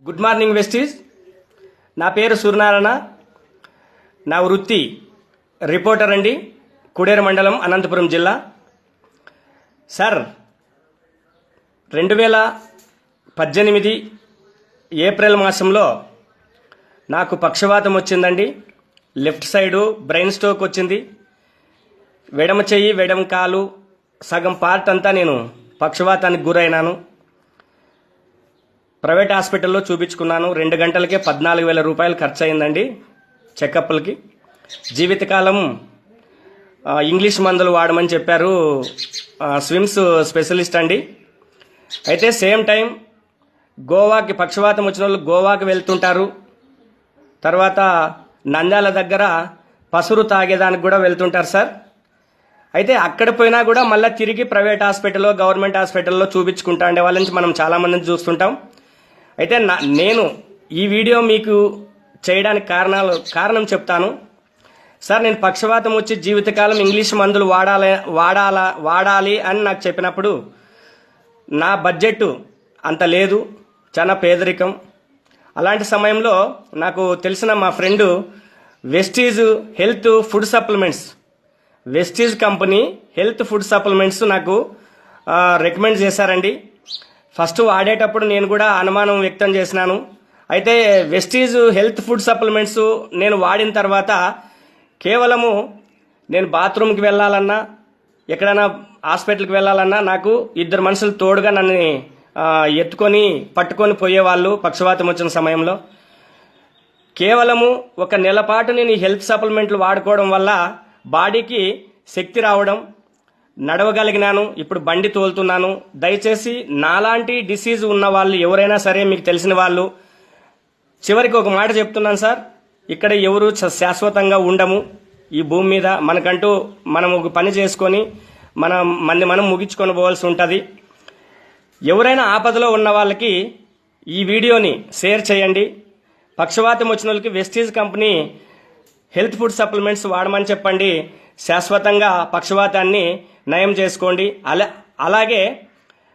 Good morning Vestige. నా పేరు సూర్యనారాయణ. నా వృత్తి రిపోర్టర్ అండి, కుడేరు మండలం, అనంతపురం జిల్లా. సార్, 2018 ఏప్రిల్ మాసంలో నాకు పక్షవాతం వచ్చిందండి. లెఫ్ట్ సైడు బ్రెయిన్ స్ట్రోక్ వచ్చింది. వెడమ చెయ్యి, వెడమ కాలు, సగం పార్ట్ అంతా నేను పక్షవాతానికి గురైనాను. ప్రైవేట్ హాస్పిటల్లో చూపించుకున్నాను. 2 గంటలకే 14,000 రూపాయలు ఖర్చు అయిందండి చెకప్లకి. జీవితకాలం ఇంగ్లీష్ మందులు వాడమని చెప్పారు స్విమ్స్ స్పెషలిస్ట్ అండి. అయితే సేమ్ టైం గోవాకి పక్షవాతం వచ్చిన వాళ్ళు గోవాకి వెళ్తుంటారు. తర్వాత నంద్యాల దగ్గర పసురు తాగేదానికి కూడా వెళ్తుంటారు సార్. అయితే అక్కడ పోయినా కూడా మళ్ళీ తిరిగి ప్రైవేట్ హాస్పిటల్లో, గవర్నమెంట్ హాస్పిటల్లో చూపించుకుంటా ఉండే వాళ్ళ నుంచి మనం చాలామందిని చూస్తుంటాం. అయితే నేను ఈ వీడియో మీకు చేయడానికి కారణం చెప్తాను సార్. నేను పక్షవాతం వచ్చి జీవితకాలం ఇంగ్లీష్ మందులు వాడాలి అని నాకు చెప్పినప్పుడు నా బడ్జెట్ అంత లేదు, చాలా పేదరికం. అలాంటి సమయంలో నాకు తెలిసిన మా friend Vestige health food supplements, Vestige company health food supplements నాకు రికమెండ్ చేశారండి. ఫస్ట్ వాడేటప్పుడు నేను కూడా అనుమానం వ్యక్తం చేసినాను. అయితే వెస్టీజ్ హెల్త్ ఫుడ్ సప్లిమెంట్స్ నేను వాడిన తర్వాత కేవలము నేను బాత్రూమ్కి వెళ్ళాలన్నా, ఎక్కడైనా హాస్పిటల్కి వెళ్ళాలన్నా నాకు 2 మనుషులు తోడుగా నన్ను పట్టుకొని పోయేవాళ్ళు. పక్షవాతం వచ్చిన సమయంలో కేవలము 1 నెల పాటు నేను ఈ హెల్త్ సప్లిమెంట్లు వాడుకోవడం వల్ల బాడీకి శక్తి రావడం, నడవగలిగినాను. ఇప్పుడు బండి తోలుతున్నాను. దయచేసి నాలాంటి డిసీజ్ ఉన్న వాళ్ళు ఎవరైనా సరే, మీకు తెలిసిన వాళ్ళు, చివరికి ఒక మాట చెప్తున్నాను సార్, ఇక్కడ ఎవరు శాశ్వతంగా ఉండము ఈ భూమి మీద. మనకంటూ మనం ఒక పని చేసుకొని మనం ముగించుకొని పోవాల్సి ఉంటుంది. ఎవరైనా ఆపదలో ఉన్న వాళ్ళకి ఈ వీడియోని షేర్ చేయండి. పక్షవాతం వచ్చిన వాళ్ళకి Vestige company health food supplements వాడమని చెప్పండి. శాశ్వతంగా పక్షవాతాన్ని నయం చేసుకోండి. అలాగే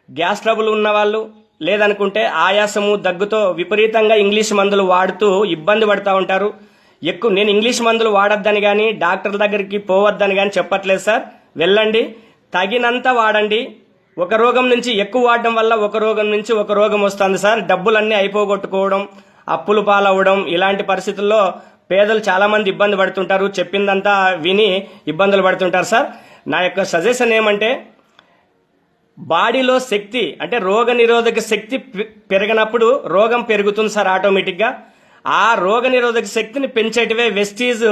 గ్యాస్ ట్రబుల్ ఉన్నవాళ్ళు, లేదనుకుంటే ఆయాసము, దగ్గుతో విపరీతంగా ఇంగ్లీష్ మందులు వాడుతూ ఇబ్బంది పడుతూ ఉంటారు. నేను ఇంగ్లీష్ మందులు వాడొద్దని కానీ, డాక్టర్ దగ్గరికి పోవద్దని కానీ చెప్పట్లేదు సార్. వెళ్ళండి, తగినంత వాడండి. ఒక రోగం నుంచి ఎక్కువ వాడడం వల్ల ఒక రోగం నుంచి ఒక రోగం వస్తుంది సార్. డబ్బులన్నీ అయిపోగొట్టుకోవడం, అప్పులు పాలవ్వడం, ఇలాంటి పరిస్థితుల్లో పేదలు చాలా మంది ఇబ్బంది పడుతుంటారు. చెప్పిందంతా విని ఇబ్బందులు పడుతుంటారు సార్. నా యొక్క సజెషన్ ఏమంటే, బాడీలో శక్తి అంటే రోగ నిరోధక శక్తి పెరిగినప్పుడు రోగం పెరుగుతుంది సార్ ఆటోమేటిక్గా. ఆ రోగ నిరోధక శక్తిని పెంచేటివే వెస్టీజ్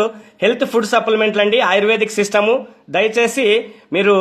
హెల్త్ ఫుడ్ సప్లిమెంట్లు అండి, ఆయుర్వేదిక్ సిస్టము. దయచేసి మీరు